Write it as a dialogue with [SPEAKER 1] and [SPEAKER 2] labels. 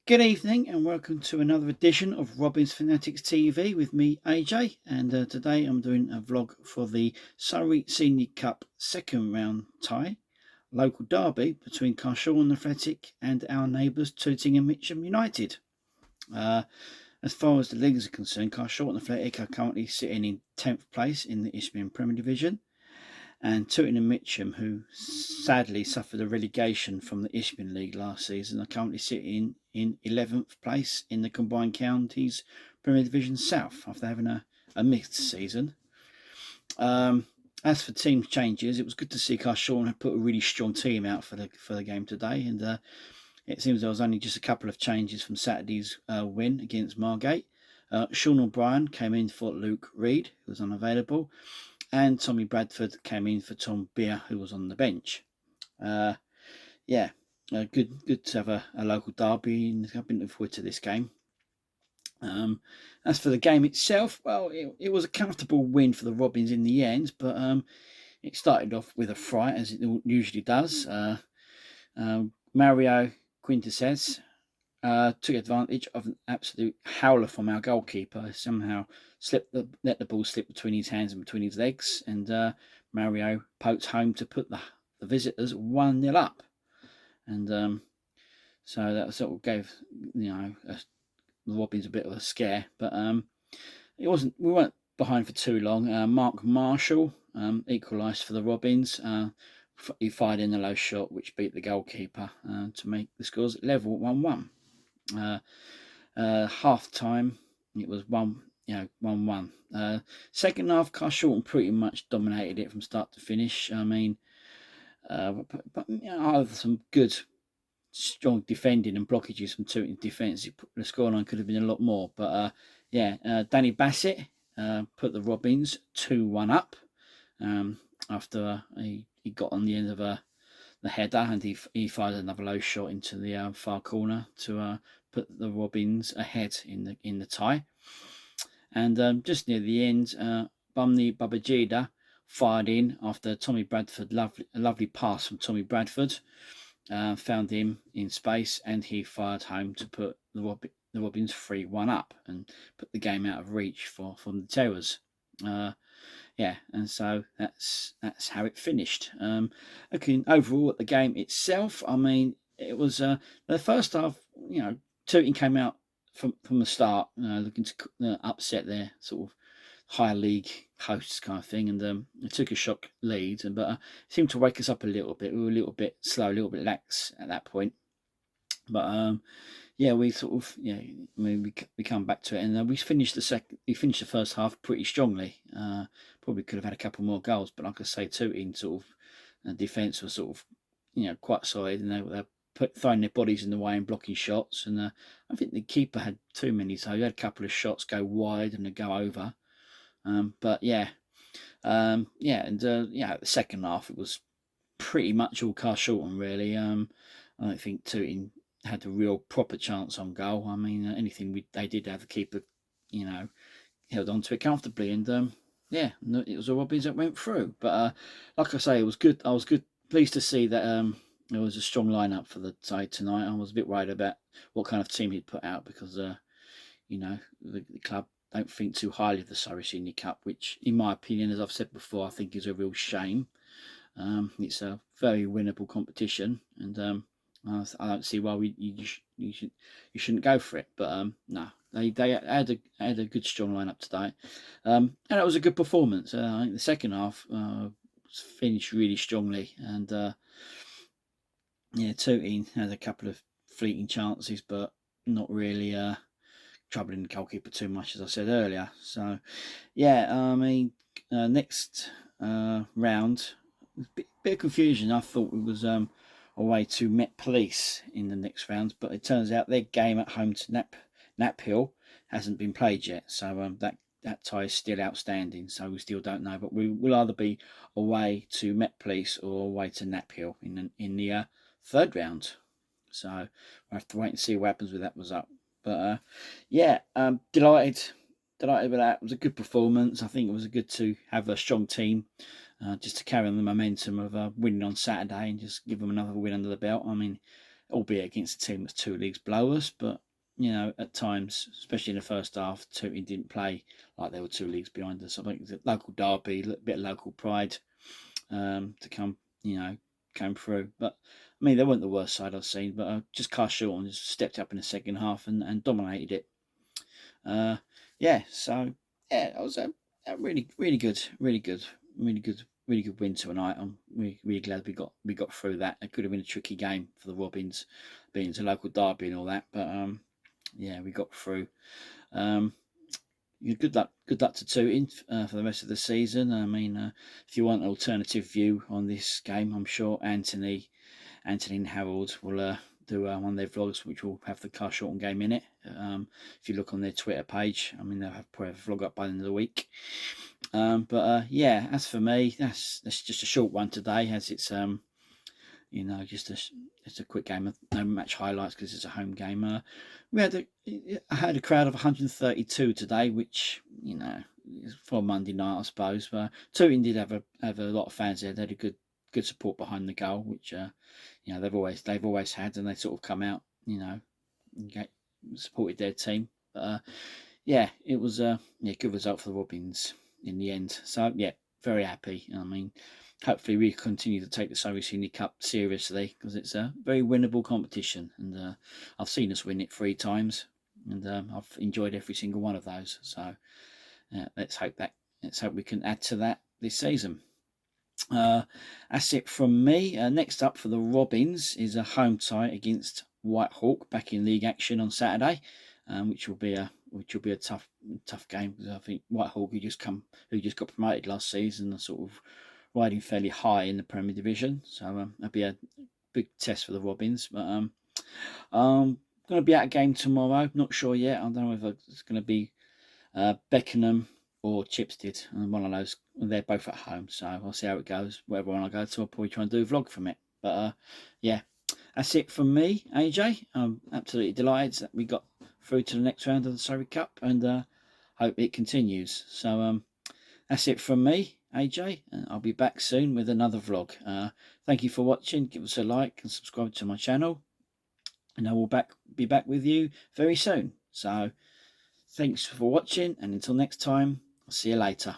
[SPEAKER 1] Good evening and welcome to another edition of Robin's Fanatics TV with me, AJ. And today I'm doing a vlog for the Surrey Senior Cup second round tie, local derby between Carshalton Athletic and our neighbours Tooting and Mitcham United. As far as the leagues are concerned, Carshalton Athletic are currently sitting in 10th place in the Isthmian Premier Division. And Tooting and Mitcham, who sadly suffered a relegation from the Isthmian League last season, are currently sitting in 11th place in the Combined Counties Premier Division South after having a mixed season. As for team changes, it was good to see Carshalton had put a really strong team out for the game today, and it seems there was only just a couple of changes from Saturday's win against Margate. Sean O'Brien came in for Luke Reed, who was unavailable, and Tommy Bradford came in for Tom Beer, who was on the bench. Good to have a local derby, and I've been looking forward to this game. As for the game itself, well, it was a comfortable win for the Robins in the end, but it started off with a fright, as it usually does. Mario Quintesez took advantage of an absolute howler from our goalkeeper. Somehow let the ball slip between his hands and between his legs, and Mario poked home to put the visitors 1-0 up. And so that sort of gave the Robins a bit of a scare, but we weren't behind for too long. Mark Marshall equalised for the Robins. He fired in a low shot which beat the goalkeeper to make the scores level 1-1. Half time it was 1-1. Second half, Carshalton pretty much dominated it from start to finish. I mean, but some good strong defending and blockages from Tooting defence. The scoreline could have been a lot more, but Danny Bassett put the Robins 2-1 up after he got on the end of the header, and he fired another low shot into the far corner to put the Robins ahead in the tie. And just near the end, Bumney Babajida fired in after Tommy Bradford, a lovely pass from Tommy Bradford, found him in space, and he fired home to put the Robins 3-1 up and put the game out of reach from the Terrors. And so that's how it finished. Looking overall at the game itself, I mean, it was the first half. Tooting came out from the start, looking to upset their sort of higher league hosts kind of thing, and they took a shock lead, but it seemed to wake us up a little bit. We were a little bit slow, a little bit lax at that point, but we sort of we come back to it, and we finished the first half pretty strongly. Probably could have had a couple more goals, but like I say, Tooting sort of defence was sort of quite solid, and they throwing their bodies in the way and blocking shots. And I think the keeper had too many, so he had a couple of shots go wide and go over. The second half it was pretty much all Carshalton really. I don't think Tooting had a real proper chance on goal. I mean, anything they did have, the keeper, held on to it comfortably, and it was the Robins that went through. But like I say, it was good. I was pleased to see that there was a strong lineup for the side tonight. I was a bit worried about what kind of team he'd put out, because the club don't think too highly of the Surrey Senior Cup, which, in my opinion, as I've said before, I think is a real shame. It's a very winnable competition, and I don't see why you shouldn't go for it. But no, they had a good strong lineup today, and it was a good performance. I think the second half finished really strongly, and Tooting had a couple of fleeting chances, but not really troubling the goalkeeper too much, as I said earlier. So next round, bit of confusion. I thought it was away to Met Police in the next round, but it turns out their game at home to Nap Hill hasn't been played yet, so that tie is still outstanding, so we still don't know. But we will either be away to Met Police or away to Nap Hill in the third round. So we'll have to wait and see what happens with that result. But delighted with that. It was a good performance. I think it was good to have a strong team, just to carry on the momentum of winning on Saturday and just give them another win under the belt. I mean, albeit against a team that's 2 leagues below us. But you know, at times, especially in the first half, Tooting didn't play like they were 2 leagues behind us. I think it was a local derby, a little bit of local pride to come, you know, came through. But I mean, they weren't the worst side I've seen. But just Carshalton just stepped up in the second half and dominated it. Yeah, so yeah, it was a really, really good, really good, really good, really good win tonight. I'm really glad we got through that. It could have been a tricky game for the Robins, being it's a local derby and all that, but yeah, we got through. Good luck to Tooting for the rest of the season. I mean, if you want an alternative view on this game, I'm sure Anthony and Harold will do one of their vlogs, which will have the Carshalton game in it. If you look on their Twitter page, I mean, they'll have probably a vlog up by the end of the week. Yeah, as for me, that's just a short one today, as it's you know, just a quick game of no match highlights because it's a home game. I had a crowd of 132 today, which, you know, is for Monday night, I suppose. But Tooting did have a lot of fans there. They had a good support behind the goal, which you know, they've always had, and they sort of come out, you know, and supported their team. But yeah, it was good result for the Robins in the end. So yeah, very happy. I mean, hopefully we continue to take the Surrey Senior Cup seriously, because it's a very winnable competition, and I've seen us win it 3 times, and I've enjoyed every single one of those. So let's hope we can add to that this season. That's it from me. Next up for the Robins is a home tie against Whitehawk back in league action on Saturday, which will be a tough game, because I think Whitehawk, who just got promoted last season, are sort of riding fairly high in the Premier Division. So that'll be a big test for the Robins. But I'm going to be at a game tomorrow. Not sure yet. I don't know if it's going to be Beckenham or Chipstead, and one of those. They're both at home, so I'll see how it goes. Whatever one I go to, I'll probably try and do a vlog from it. But yeah, that's it from me, AJ. I'm absolutely delighted that we got through to the next round of the Surrey Cup, and hope it continues. So that's it from me, AJ, and I'll be back soon with another vlog. Thank you for watching. Give us a like and subscribe to my channel, and I will be back with you very soon. So thanks for watching, and until next time, I'll see you later.